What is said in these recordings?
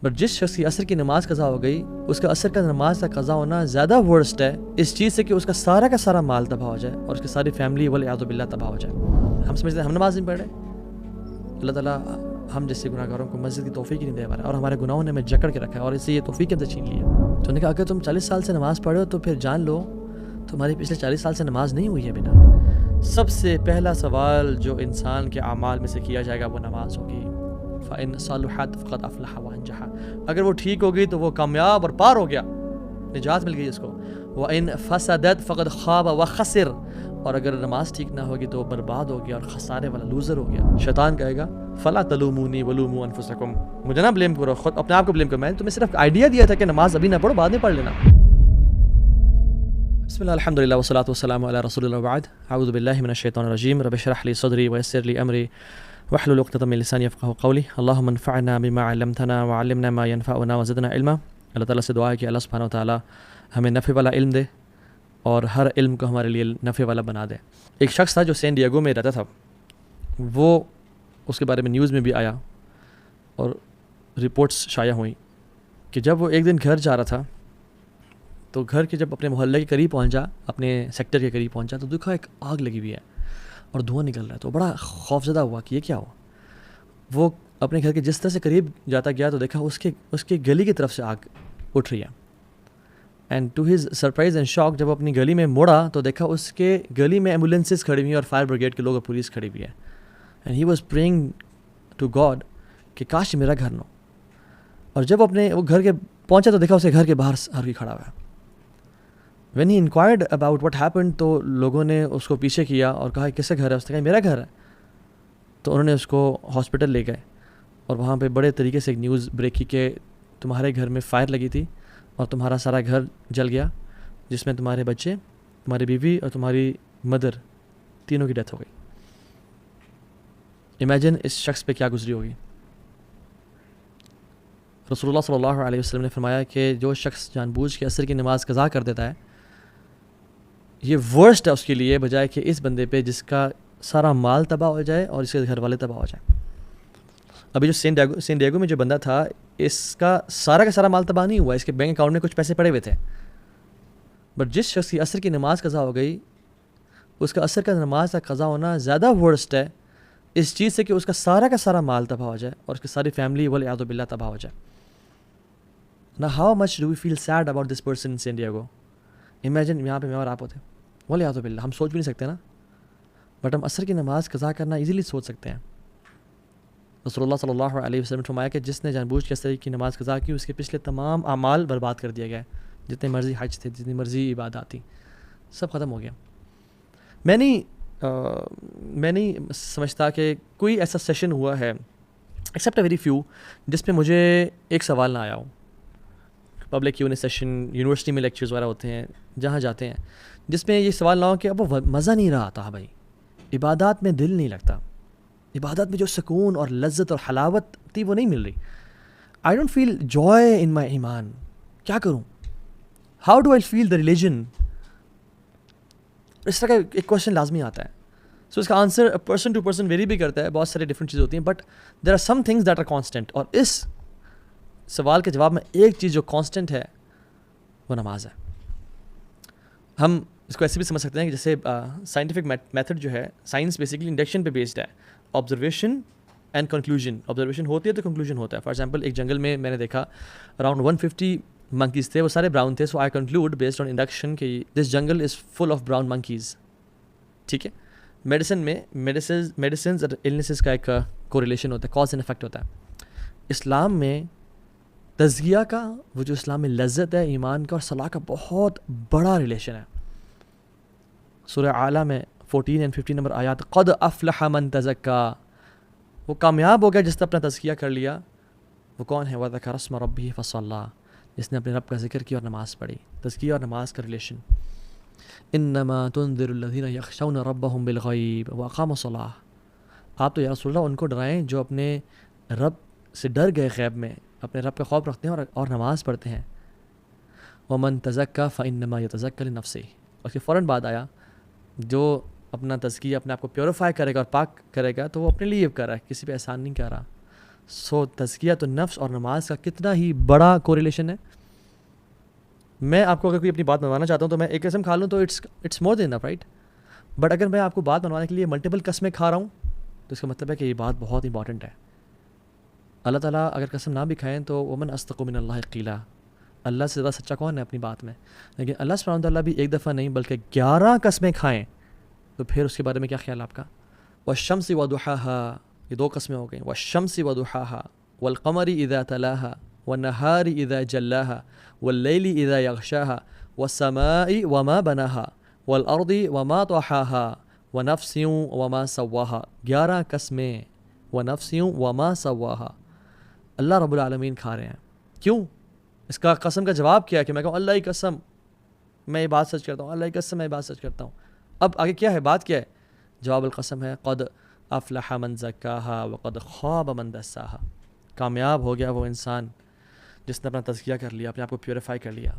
But جس شخص کی عصر کی نماز قضا ہو گئی اس کا عصر کا نماز کا قضا ہونا زیادہ ورسٹ ہے اس چیز سے کہ اس کا سارا مال تباہ ہو جائے اور اس کی ساری فیملی والعیاذ باللہ تباہ ہو جائے. ہم سمجھتے ہیں ہم نماز نہیں پڑھ رہے, اللہ تعالیٰ ہم جیسے گناہ گاروں کو مسجد کی توفیق ہی نہیں دے پا رہا اور ہمارے گناہوں نے ہمیں جکڑ کے رکھا ہے اور اس سے یہ توفیق ہم سے چھین لی ہے. تو انہوں نے کہا اگر تم 40 سال سے نماز پڑھو تو پھر جان لو تمہاری پچھلے 40 سال سے نماز نہیں ہوئی ہے بنا. سب سے پہلا سوال جو انسان کے اعمال میں سے کیا جائے گا وہ نماز ہوگی. فَإِنْ صَلُحَتْ فَقَدْ أَفْلَحَ وَأَنْجَحَ, اگر وہ ٹھیک ہو گئی تو وہ کامیاب اور پار ہو گیا, نجات مل گئی اس کو. وَإِنْ فَسَدَتْ فَقَدْ خَابَ وَخَسِرَ, اور اگر نماز ٹھیک نہ ہوگی تو وہ برباد ہو گیا اور خسارے والا لوزر ہو گیا. شیطان کہے گا فَلَا تَلُومُونِي وَلُومُوا أَنفُسَكُمْ, مجھے نہ بلیم کرو, خود اپنے آپ کو بلیم کرو, میں نے تمہیں صرف آئیڈیا دیا تھا کہ نماز ابھی نہ پڑھو, بعد میں پڑھ لینا. بسم اللہ الحمدللہ والصلاۃ والسلام علی رسول اللہ وبعد. اعوذ باللہ من الشیطان الرجیم. رب اشرح لی صدری ویسر لی امری واحلل عقدۃ من لسانی یفقهوا قولی. اللهم انفعنا بما علمتنا وعلمنا ما ينفعنا وزدنا علما. اللہ تعالیٰ سے دعا ہے کہ اللہ سبحانہ وتعالیٰ ہمیں نفع والا علم دے اور ہر علم کو ہمارے لیے نفع والا بنا دے. ایک شخص تھا جو سین ڈیگو میں رہتا تھا, وہ اس کے بارے میں نیوز میں بھی آیا اور رپورٹس شائع ہوئیں کہ جب وہ ایک دن گھر جا رہا تھا تو گھر کے جب اپنے محلے کے قریب پہنچا, اپنے سیکٹر کے قریب پہنچا تو دیکھا ایک آگ لگی ہوئی ہے اور دھواں نکل رہا ہے. تو بڑا خوفزدہ ہوا کہ یہ کیا ہوا. وہ اپنے گھر کے جس طرح سے قریب جاتا گیا تو دیکھا اس کے گلی کی طرف سے آگ اٹھ رہی ہے. And to his surprise and shock جب وہ اپنی گلی میں مڑا تو دیکھا اس کے گلی میں ایمبولینسز کھڑی ہوئی ہیں اور فائر بریگیڈ کے لوگ اور پولیس کھڑی ہوئی ہے. And he was praying to God کہ کاش میرا گھر نہ ہو. اور جب وہ گھر کے پہنچا تو دیکھا اسے گھر کے باہر ہر کوئی کھڑا ہوا ہے. When he enquired about what happened تو لوگوں نے اس کو پیچھے کیا اور کہا کس کا گھر ہے. اس نے کہا میرا گھر ہے. تو انہوں نے اس کو ہاسپٹل لے گئے اور وہاں پہ بڑے طریقے سے ایک نیوز بریک کی کہ تمہارے گھر میں فائر لگی تھی اور تمہارا سارا گھر جل گیا, جس میں تمہارے بچے, تمہاری بیوی اور تمہاری مدر تینوں کی ڈیتھ ہو گئی. امیجن اس شخص پہ کیا گزری ہوگی. رسول اللہ صلی اللہ علیہ وسلم نے فرمایا کہ جو شخص جان بوجھ کے عصر کی نماز قضا کر دیتا ہے یہ ورسٹ ہے اس کے لیے بجائے کہ اس بندے پہ جس کا سارا مال تباہ ہو جائے اور اس کے گھر والے تباہ ہو جائیں. ابھی جو سین ڈیگو میں جو بندہ تھا اس کا سارا مال تباہ نہیں ہوا, اس کے بینک اکاؤنٹ میں کچھ پیسے پڑے ہوئے تھے. بٹ جس شخص کی عصر کی نماز قضا ہو گئی اس کا عصر کا نماز کا قضا ہونا زیادہ ورسٹ ہے اس چیز سے کہ اس کا سارا مال تباہ ہو جائے اور اس کی ساری فیملی والعیاذ باللہ تباہ ہو جائے. Now how much do we feel sad about this person in San Diego? Imagine یہاں پہ میں اور آپ ہوتے ہیں, والعیاذ باللہ, ہم سوچ بھی نہیں سکتے نا, بٹ ہم عصر کی نماز قضا کرنا ایزیلی سوچ سکتے ہیں. رسول اللہ صلی اللہ علیہ وسلم نے فرمایا کہ جس نے جان بوجھ کے عصر کی نماز قضا کی اس کے پچھلے تمام اعمال برباد کر دیا گیا, جتنے مرضی حج تھے, جتنی مرضی عبادات تھیں, سب ختم ہو گیا. میں نہیں سمجھتا کہ کوئی ایسا سیشن ہوا ہے ایکسیپٹ اے ویری فیو جس پہ مجھے ایک سوال نہ آیا ہو. پبلک Q&A سیشن, یونیورسٹی میں لیکچرز وغیرہ ہوتے ہیں جہاں جاتے ہیں, جس میں یہ سوال نہ ہو کہ اب وہ مزہ نہیں رہا تھا بھائی, عبادات میں دل نہیں لگتا, عبادت میں جو سکون اور لذت اور حلاوت تھی وہ نہیں مل رہی. آئی ڈونٹ فیل جوائے ان مائی ایمان, کیا کروں, how do I feel the religion. اس طرح کا ایک کوشچن لازمی آتا ہے. سو اس کا answer person to person vary بھی کرتا ہے, بہت سارے ڈفرینٹ چیزیں ہوتی ہیں, but there are some things that are constant. اور اس سوال کے جواب میں ایک چیز جو کانسٹنٹ ہے وہ نماز ہے. ہم اس کو ایسے بھی سمجھ سکتے ہیں کہ جیسے سائنٹیفک میتھڈ جو ہے, سائنس بیسکلی انڈکشن پہ بیسڈ ہے, آبزرویشن اینڈ کنکلوژن. آبزرویشن ہوتی ہے تو کنکلوژن ہوتا ہے. فار ایگزامپل ایک جنگل میں نے دیکھا اراؤنڈ 150 منکیز تھے, وہ سارے براؤن تھے. So I conclude based on induction کہ دس جنگل is full of brown monkeys. ٹھیک ہے, میڈیسن میں میڈیسنز اور النیسز کا ایک کوریلیشن ہوتا ہے, کاز اینڈ افیکٹ ہوتا ہے. اسلام میں تزکیہ کا, وہ جو اسلام میں لذت ہے ایمان کا اور صلاح کا, بہت بڑا ریلیشن ہے. سورہ اعلیٰ میں 14 اور 15 نمبر آیات, قد افلح من تزکا, وہ کامیاب ہو گیا جس نے اپنا تزکیہ کر لیا. وہ کون ہے؟ وذکر اسم ربہ فصلی, جس نے اپنے رب کا ذکر کیا اور نماز پڑھی. تزکیہ اور نماز کا ریلیشن. انما تنذر الذین یخشون ربهم بالغیب واقاموا الصلاۃ, آپ تو یا رسول اللہ ان کو ڈرائیں جو اپنے رب سے ڈر گئے غیب میں, اپنے رب کا خوف رکھتے ہیں اور نماز پڑھتے ہیں. ومن تزکا فانما یتزکی لنفسہ, اس کے فوراً بعد آیا جو اپنا تزکیہ اپنے آپ کو پیوریفائی کرے گا اور پاک کرے گا تو وہ اپنے لیے کر رہا ہے, کسی پہ احسان نہیں کر رہا. سو تزکیۃ النفس اور نماز کا کتنا ہی بڑا کوریلیشن ہے. میں آپ کو اگر کوئی اپنی بات منوانا چاہتا ہوں تو میں ایک قسم کھا لوں تو it's more than enough, right? But اگر میں آپ کو بات منوانے کے لیے ملٹیپل قسمیں کھا رہا ہوں تو اس کا مطلب ہے کہ یہ بات بہت امپورٹنٹ ہے. اللہ تعالیٰ اگر قسم نہ بھی کھائیں تو ومن اصدق من اللہ قیلا، اللہ سے زیادہ سچا کون ہے اپنی بات میں؟ لیکن اللہ سبحانہ وتعالیٰ بھی ایک دفعہ نہیں بلکہ 11 قسمیں کھائیں تو پھر اس کے بارے میں کیا خیال آپ کا؟ والشمس وضحاها، یہ 2 قسمیں ہو گئیں. والشمس وضحاها والقمر اذا تلاها والنهار اذا جلاها واللیل اذا یغشاها والسماء وما بناها والارض وما طحاها ونفس وما سواها. 11 قسمیں. ونفس وما سواها. اللہ رب العالمین کھا رہے ہیں. کیوں؟ اس کا قسم کا جواب کیا ہے کہ میں کہوں اللہ کی قسم میں یہ بات سچ کرتا ہوں، اللہ کی قسم میں یہ بات سچ کرتا ہوں. اب آگے کیا ہے، بات کیا ہے؟ جواب القسم ہے قد افلح من زکاها وقد خاب من دساها. کامیاب ہو گیا وہ انسان جس نے اپنا تزکیہ کر لیا، اپنے آپ کو پیوریفائی کر لیا.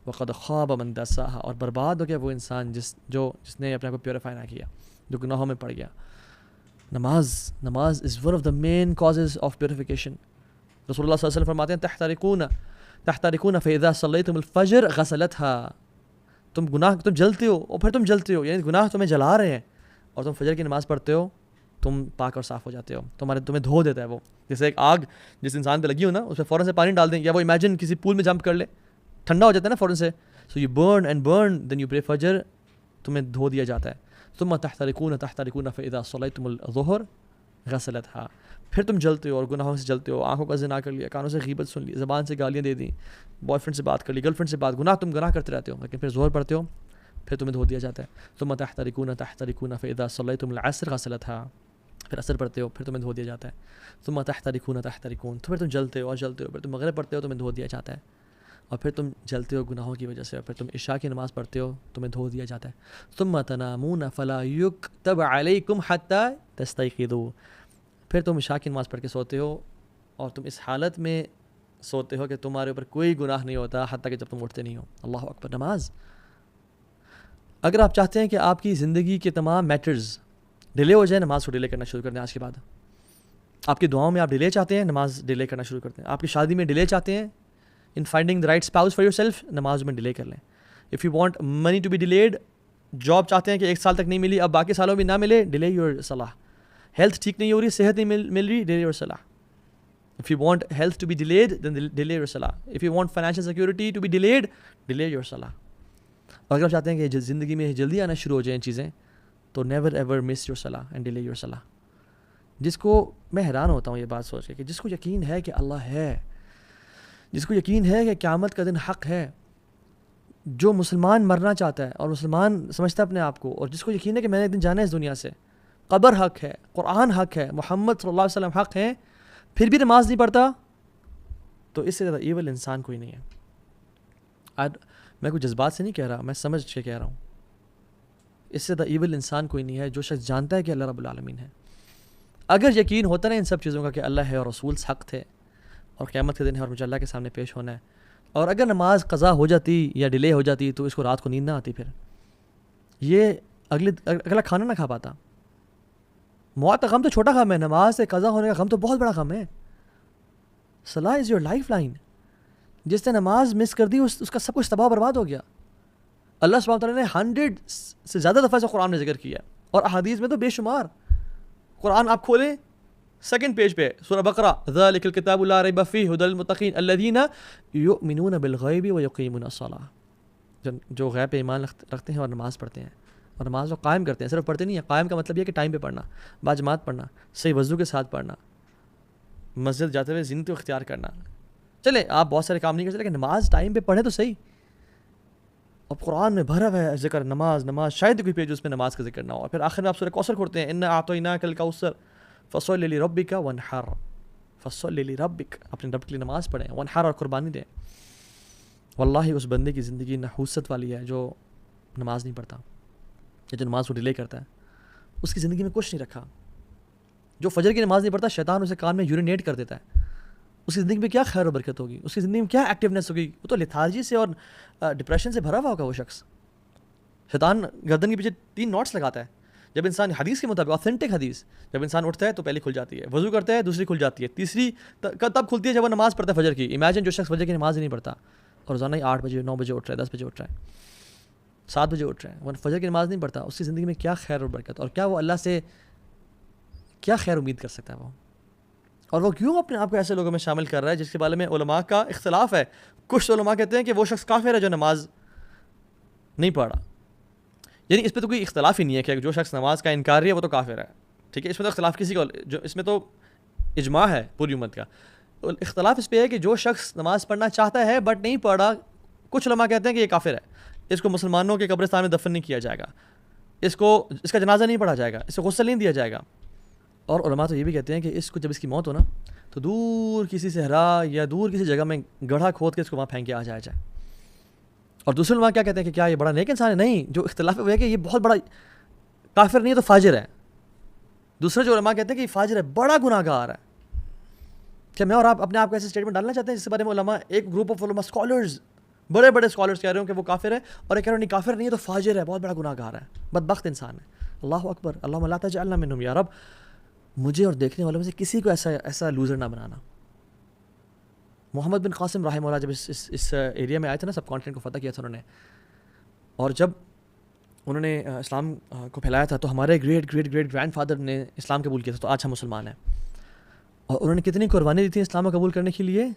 وقد خاب من دساها، اور برباد ہو گیا وہ انسان جس نے اپنے آپ کو پیوریفائی نہ کیا، جو گناہوں میں پڑ گیا. نماز is one of the main causes of purification. رسول اللہ صلی اللہ علیہ وسلم فرماتے ہیں تحترقون فاذا صلیتم الفجر غسلتها. تم جلتے ہو اور پھر تم جلتے ہو، یعنی گناہ تمہیں جلا رہے ہیں اور تم فجر کی نماز پڑھتے ہو، تم پاک اور صاف ہو جاتے ہو، تمہیں دھو دیتا ہے وہ. جیسے ایک آگ جس انسان پہ لگی ہو نا، اس پہ فوراً سے پانی ڈال دیں، یا وہ امیجن کسی پول میں جمپ کر لے، ٹھنڈا ہو جاتا ہے نا فوراً سے. So you burn and burn then you pray فجر، تمہیں دھو دیا جاتا ہے. ثم تحترقون فاذا صلیتم الظہر غسلتها. پھر تم جلتے ہو اور گناہوں سے جلتے ہو، آنکھوں کا زنا کر لیا، کانوں سے غیبت سن لی، زبان سے گالیاں دے دیں، بوائے فرینڈ سے بات کر لی، گرل فرینڈ سے بات، تم گناہ کرتے رہتے ہو، لیکن پھر ظہر پڑھتے ہو، پھر تمہیں دھو دیا جاتا ہے. ثم تحترقون فاذا صلیتم العصر غسلتها. پھر عصر پڑھتے ہو، پھر تمہیں دھو دیا جاتا ہے. ثم تحترقون تو پھر تم جلتے ہو اور جلتے ہو، پھر تم مغرب پڑھتے ہو، تمہیں دھو دیا جاتا ہے، اور پھر تم جلتے ہو گناہوں کی وجہ سے، اور پھر تم عشاء کی نماز پڑھتے ہو، تمہیں دھو دیا جاتا ہے. ثم تنامون فلا یکتب علیکم حتی تستیقظوا. پھر تم عشاء کی نماز پڑھ کے سوتے ہو اور تم اس حالت میں سوتے ہو کہ تمہارے اوپر کوئی گناہ نہیں ہوتا حتیٰ کہ جب تم اٹھتے نہیں ہو. اللہ اکبر. نماز، اگر آپ چاہتے ہیں کہ آپ کی زندگی کے تمام میٹرز ڈیلے ہو جائیں، نماز کو ڈیلے کرنا شروع کر دیں. آج کے بعد آپ کی دعاؤں میں آپ ڈیلے چاہتے ہیں، نماز ڈیلے کرنا شروع کر دیں. آپ کی شادی میں ڈیلے چاہتے ہیں in finding the right spouse for yourself, نماز میں ڈیلے کر لیں. If you want money to be delayed, job چاہتے ہیں کہ 1 سال تک نہیں ملی، اب باقی سالوں میں نہ ملے، ڈیلے یور صلاح. ہیلتھ ٹھیک نہیں ہو رہی، صحت نہیں مل رہی، ڈیلے یور صلاح. If you want health to be delayed then delay your صلاح. If you want financial security to be delayed, delay your صلاح. اور اگر آپ چاہتے ہیں کہ زندگی میں جلدی آنا شروع ہو جائیں چیزیں، تو نیور ایور مس یور صلاح اینڈ ڈیلے یور صلاح. جس کو میں حیران ہوتا ہوں یہ بات سوچ کے کہ جس کو یقین ہے کہ اللہ ہے، جس کو یقین ہے کہ قیامت کا دن حق ہے، جو مسلمان مرنا چاہتا ہے اور مسلمان سمجھتا ہے اپنے آپ کو، اور جس کو یقین ہے کہ میں نے ایک دن جانا ہے اس دنیا سے، قبر حق ہے، قرآن حق ہے، محمد صلی اللہ علیہ وسلم حق ہیں، پھر بھی نماز نہیں پڑھتا، تو اس سے زیادہ ایول انسان کوئی نہیں ہے. میں کوئی جذبات سے نہیں کہہ رہا، میں سمجھ کے کہہ رہا ہوں. اس سے زیادہ ایول انسان کوئی نہیں ہے جو شخص جانتا ہے کہ اللہ رب العالمین ہے. اگر یقین ہوتا نا ان سب چیزوں کا کہ اللہ ہے اور رسول حق تھے اور قیامت کے دن ہے اور مجھے اللہ کے سامنے پیش ہونا ہے، اور اگر نماز قضا ہو جاتی یا ڈیلے ہو جاتی تو اس کو رات کو نیند نہ آتی، پھر یہ اگلا کھانا نہ کھا پاتا. موت کا غم تو چھوٹا غم ہے، نماز سے قضا ہونے کا غم تو بہت بڑا غم ہے. صلاح از یور لائف لائن. جس نے نماز مس کر دی اس کا سب کچھ تباہ برباد ہو گیا. اللہ سبحانہ تعالیٰ نے 100 سے زیادہ دفعہ سے قرآن میں ذکر کیا اور احادیث میں تو بے شمار. قرآن آپ کھولیں 2nd پیج پہ سورہ بقرہ، ذالک الکتاب لا ریب فیہ ھدی للمتقین الذین یؤمنون بالغیب ویقیمون الصلاۃ. جو غیب پہ ایمان رکھتے ہیں اور نماز پڑھتے ہیں، اور نماز کو قائم کرتے ہیں. صرف پڑھتے نہیں ہیں، قائم کا مطلب یہ کہ ٹائم پہ پڑھنا، باجماعت پڑھنا، صحیح وضو کے ساتھ پڑھنا، مسجد جاتے ہوئے زینت اختیار کرنا. چلے آپ بہت سارے کام نہیں کر سکتے، لیکن نماز ٹائم پہ پڑھیں تو صحیح. اب قرآن میں بھرا ہوا ہے ذکر نماز، شاید کوئی پیج اس میں نماز کا ذکر نہ ہو. اور پھر آخر میں آپ سورہ کوثر کھولتے ہیں، انا اعطیناک الکوثر فصل لربک وانحر. فصل لربک، اپنے رب کے لیے نماز پڑھیں، وانحر، اور قربانی دیں. واللہ اس بندے کی زندگی نحوست والی ہے جو نماز نہیں پڑھتا یا جو نماز کو ڈیلے کرتا ہے. اس کی زندگی میں کچھ نہیں رکھا. جو فجر کی نماز نہیں پڑھتا، شیطان اسے کان میں یورینیٹ کر دیتا ہے. اس کی زندگی میں کیا خیر و برکت ہوگی، اس کی زندگی میں کیا ایکٹیونیس ہوگی. وہ تو لیتھارجی سے اور ڈپریشن سے بھرا ہوا ہوگا وہ شخص. شیطان گردن کے پیچھے 3 نوٹس لگاتا ہے. جب انسان حدیث کے مطابق آتھینٹک حدیث، جب انسان اٹھتا ہے تو پہلی کھل جاتی ہے، وضو کرتا ہے دوسری کھل جاتی ہے، تیسری تب کھلتی ہے جب وہ نماز پڑھتا ہے فجر کی. امیجن جو شخص فجر کی نماز ہی نہیں پڑھتا اور روزانہ ہی 8 بجے 9 بجے اٹھ رہا ہے، 10 بجے اٹھ رہا ہے، 7 بجے اٹھ رہا ہے، وہ فجر کی نماز نہیں پڑھتا، اس کی زندگی میں کیا خیر اور برکت، اور کیا وہ اللہ سے کیا خیر امید کر سکتا ہے وہ، اور وہ کیوں اپنے آپ کو ایسے لوگوں میں شامل کر رہا ہے جس کے بارے میں علماء کا اختلاف ہے. کچھ علماء کہتے ہیں کہ وہ شخص کافر ہے جو نماز نہیں پڑھا. یعنی اس پہ تو کوئی اختلاف ہی نہیں ہے کہ جو شخص نماز کا انکار ہے وہ تو کافر ہے، ٹھیک ہے، اس میں تو اختلاف کسی کو، جو اس میں تو اجماع ہے پوری امت کا. اختلاف اس پہ ہے کہ جو شخص نماز پڑھنا چاہتا ہے بٹ نہیں پڑھا، کچھ علماء کہتے ہیں کہ یہ کافر ہے، اس کو مسلمانوں کے قبرستان میں دفن نہیں کیا جائے گا، اس کا جنازہ نہیں پڑھا جائے گا، اس کو غسل نہیں دیا جائے گا. اور علماء تو یہ بھی کہتے ہیں کہ اس کو جب اس کی موت ہو نا تو دور کسی صحرا یا دور کسی جگہ میں گڑھا کھود کے اس کو وہاں پھینک کے آ جایا جائے. اور دوسرے علماء کیا کہتے ہیں کہ کیا یہ بڑا نیک انسان ہے؟ نہیں، جو اختلاف ہے وہ ہے کہ یہ بہت بڑا کافر نہیں ہے تو فاجر ہے. دوسرے جو علماء کہتے ہیں کہ یہ فاجر ہے، بڑا گناہ گار ہے. کیا میں اور آپ اپنے آپ کو ایسے اسٹیٹمنٹ ڈالنا چاہتے ہیں جس کے بارے میں علماء، ایک گروپ آف علماء اسکالرز، بڑے بڑے اسکالرز کہہ رہے ہوں کہ وہ کافر ہے، اور ایک کہہ رہے ہیں نہیں کافر نہیں ہے تو فاجر ہے، بہت بڑا گناہ گار ہے، بدبخت انسان ہے. اللہ اکبر، اللہم لا تجعلنا منہم یا رب، مجھے اور دیکھنے والوں میں سے کسی کو ایسا لوزر نہ بنانا. محمد بن قاسم رحمہ اللہ جب اس ایریا میں آئے تھے نا، سب کانٹیننٹ کو فتح کیا تھا انہوں نے، اور جب انہوں نے اسلام کو پھیلایا تھا تو ہمارے گریٹ گرینڈ فادر نے اسلام قبول کیا تھا، تو آج ہم مسلمان ہیں. اور انہوں نے کتنی قربانی دی تھی اسلام کو قبول کرنے کے لیے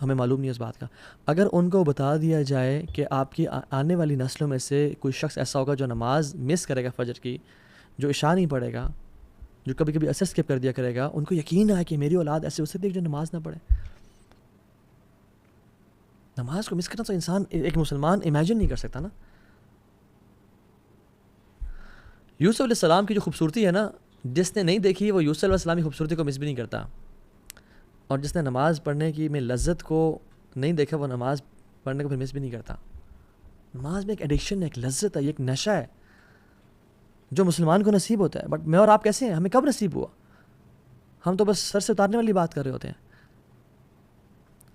ہمیں معلوم نہیں اس بات کا. اگر ان کو بتا دیا جائے کہ آپ کی آنے والی نسلوں میں سے کوئی شخص ایسا ہوگا جو نماز مس کرے گا فجر کی، جو عشاء نہیں پڑھے گا، جو کبھی کبھی اثر اسکپ کر دیا کرے گا، ان کو یقین ہے کہ میری اولاد ایسے ہو سکتی ہے جو نماز نہ پڑھے. نماز کو مس کرنا تو انسان، ایک مسلمان امیجن نہیں کر سکتا نا. یوسف علیہ السلام کی جو خوبصورتی ہے نا، جس نے نہیں دیکھی وہ یوسف علیہ السلام کی خوبصورتی کو مس بھی نہیں کرتا، اور جس نے نماز پڑھنے کی میں لذت کو نہیں دیکھا وہ نماز پڑھنے کو پھر مس بھی نہیں کرتا. نماز میں ایک ایڈکشن ہے، ایک لذت ہے، ایک نشہ ہے جو مسلمان کو نصیب ہوتا ہے. بٹ میں اور آپ کیسے ہیں؟ ہمیں کب نصیب ہوا؟ ہم تو بس سر سے اتارنے والی بات کر رہے ہوتے ہیں.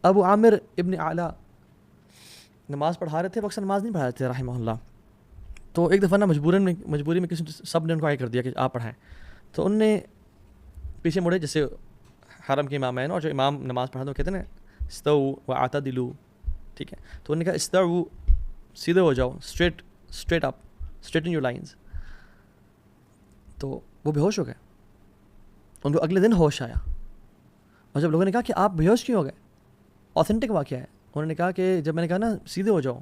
ابو عامر ابن اعلیٰ نماز پڑھا رہے تھے، وہ اکثر نماز نہیں پڑھا رہے تھے رحمہ اللہ. تو ایک دفعہ نا مجبوری میں کسی سب نے ان کو آگے کر دیا کہ آپ پڑھائیں. تو ان نے پیچھے مڑے، جیسے حرم کے امام ہیں نا، اور جو امام نماز پڑھا تو کہتے ہیں نا استووا واعتدلوا، ٹھیک ہے. تو انہوں نے کہا استووا، سیدھے ہو جاؤ، straight up, straighten your lines. تو وہ بے ہوش ہو گئے. ان کو اگلے دن ہوش آیا، اور جب لوگوں نے کہا کہ آپ بے ہوش کیوں ہو گئے، آتھینٹک واقعہ ہے، انہوں نے کہا کہ جب میں نے کہا نا سیدھے ہو جاؤ،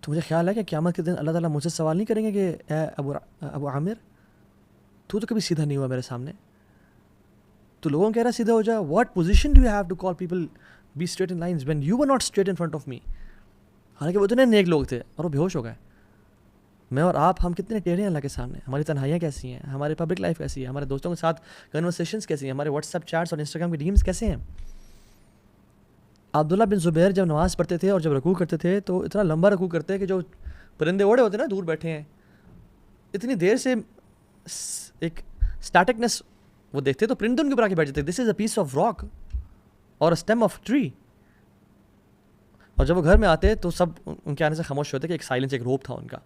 تو مجھے خیال ہے کہ قیامت کے دن اللہ تعالیٰ مجھ سے سوال نہیں کریں گے کہ اے ابو عامر، تو کبھی سیدھا نہیں ہوا میرے سامنے، تو لوگوں کہہ رہا ہے سیدھا ہو جا. What position do you have to call people be straight in lines when you were not straight in front of me. حالانکہ وہ اتنے نیک لوگ تھے اور وہ بے ہوش ہو گئے. میں اور آپ، ہم کتنے ٹیڑھے ہیں اللہ کے سامنے. ہماری تنہائیاں کیسی ہیں، ہماری پبلک لائف کیسی ہے، ہمارے دوستوں کے ساتھ کنورسیشنز کیسی ہیں، ہمارے واٹس ایپ چیٹس اور انسٹاگرام کے ڈیمز کیسے ہیں. عبداللہ بن زبیر جب نماز پڑھتے تھے اور جب رکوع کرتے تھے تو اتنا لمبا رکوع کرتے کہ جو پرندے اوڑے ہوتے نا دور بیٹھے ہیں، اتنی دیر سے ایک اسٹیٹکنس وہ دیکھتے تو پرندے ان کے اوپر آ کے بیٹھ جاتے. دس از اے پیس آف راک اور اسٹیم آف ٹری. اور جب وہ گھر میں آتے تو سب ان کے آنے سے خاموش ہوتے کہ ایک سائلنس، ایک روپ تھا ان کا.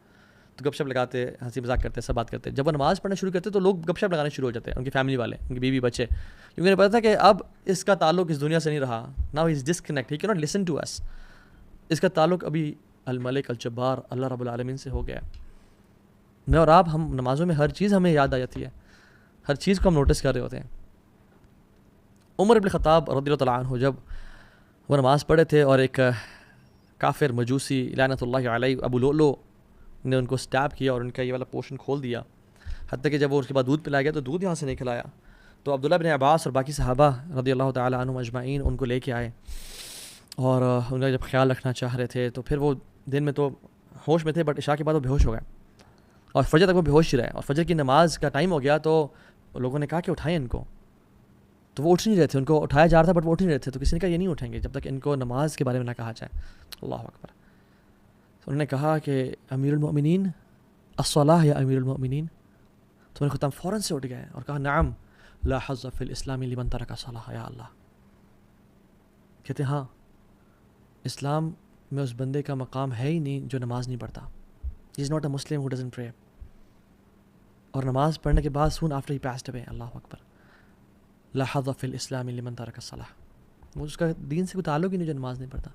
تو گپ شپ لگاتے، ہنسی مذاق کرتے، سب بات کرتے. جب وہ نماز پڑھنا شروع کرتے تو لوگ گپ شپ لگانے شروع ہو جاتے، ان کی فیملی والے، ان کی بیوی بچے، کیونکہ انہیں پتا تھا کہ اب اس کا تعلق اس دنیا سے نہیں رہا. ناؤ ہی از ڈسکنیکٹ، ہی کی ناٹ لسن ٹو اس. اس کا تعلق ابھی الملک الجبار اللہ رب العالمین سے ہو گیا. میں اور آپ، ہم نمازوں میں ہر چیز ہمیں یاد آ جاتی ہے، ہر چیز کو ہم نوٹس کر رہے ہوتے ہیں. عمر ابن خطاب رضی اللہ تعالیٰ عنہ جب وہ نماز پڑھے تھے اور ایک کافر مجوسی لعنت اللہ علیہ ابو لؤلؤ نے ان کو سٹیپ کیا اور ان کا یہ والا پورشن کھول دیا، حتیٰ کہ جب وہ اس کے بعد دودھ پلایا گیا تو دودھ یہاں سے نہیں کھلایا. تو عبداللہ بن عباس اور باقی صحابہ رضی اللہ تعالیٰ عنہم اجمعین ان کو لے کے آئے اور ان کا جب خیال رکھنا چاہ رہے تھے تو پھر وہ دن میں تو ہوش میں تھے، بٹ عشاء کے بعد وہ بے ہوش ہو گئے اور فجر تک وہ بے ہوش ہی رہے. اور فجر کی نماز کا ٹائم ہو گیا تو لوگوں نے کہا کہ اٹھائیں ان کو، تو وہ اٹھ نہیں رہے تھے. ان کو اٹھایا جا رہا تھا بٹ وہ اٹھ نہیں رہے تھے. تو کسی نے کہا یہ نہیں اٹھیں گے جب تک ان کو نماز کے بارے میں نہ کہا جائے. اللہ اکبر. تو انہوں نے کہا کہ امیر المؤمنین الصلاۃ یا امیر المؤمنین. تو میرے خطاب فوراً سے اٹھ گئے اور کہا نعم لا حظ فی الاسلام لمن ترک الصلاۃ یا اللہ. کہتے ہاں، اسلام میں اس بندے کا مقام ہے ہی نہیں جو نماز نہیں پڑھتا. ہی is not a Muslim who doesn't پرے. اور نماز پڑھنے کے بعد سون آفٹر ہی پاسڈ اوے، اللہ اکبر، لا حظ فی الاسلام لمن ترک الصلاۃ، وہ اس کا دین سے کوئی تعلق ہی نہیں جو نماز نہیں پڑھتا.